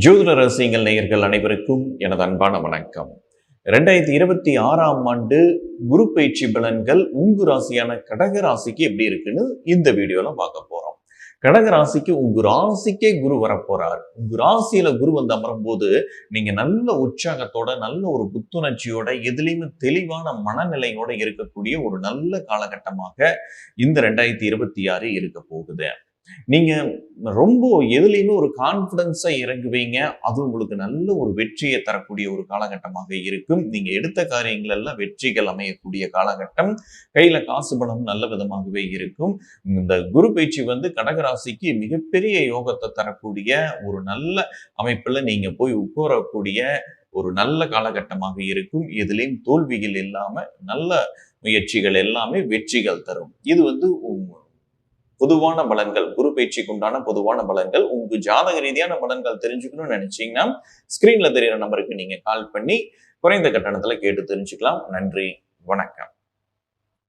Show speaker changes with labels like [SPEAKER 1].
[SPEAKER 1] ஜோதிட ரகசியங்கள் நேயர்கள் அனைவருக்கும் எனது அன்பான வணக்கம். 2026ஆம் ஆண்டு குரு பயிற்சி பலன்கள் உங்க ராசியான கடக ராசிக்கு எப்படி இருக்குன்னு இந்த வீடியோல பார்க்க போறோம். கடக ராசிக்கு உங்க ராசிக்கே குரு வரப்போறார். உங்க ராசியில குரு வந்து அமரும் போது நீங்க நல்ல உற்சாகத்தோட, நல்ல ஒரு புத்துணர்ச்சியோட, எதுலையுமே தெளிவான மனநிலையோட இருக்கக்கூடிய ஒரு நல்ல காலகட்டமாக இந்த 2026 இருக்க போகுது. நீங்க ரொம்ப எதுலையுமே ஒரு கான்பிடன்ஸா இறங்குவீங்க. அது உங்களுக்கு நல்ல ஒரு வெற்றியை தரக்கூடிய ஒரு காலகட்டமாக இருக்கும். நீங்க எடுத்த காரியங்கள் எல்லாம் வெற்றிகள் அமையக்கூடிய காலகட்டம். கையில காசு பணம் நல்ல விதமாகவே இருக்கும். இந்த குரு பயிற்சி வந்து கடகராசிக்கு மிகப்பெரிய யோகத்தை தரக்கூடிய ஒரு நல்ல அமைப்புல நீங்க போய் உட்காரக்கூடிய ஒரு நல்ல காலகட்டமாக இருக்கும். எதுலையும் தோல்விகள் இல்லாம நல்ல முயற்சிகள் எல்லாமே வெற்றிகள் தரும். இது வந்து பொதுவான பலன்கள், குரு பயிற்சிக்கு உண்டான பொதுவான பலன்கள். உங்க ஜாதக ரீதியான பலன்கள் தெரிஞ்சுக்கணும்னு நினைச்சீங்கன்னா ஸ்கிரீன்ல தெரியிற நம்பருக்கு நீங்க கால் பண்ணி குறைந்த கட்டணத்துல கேட்டு தெரிஞ்சுக்கலாம். நன்றி, வணக்கம்.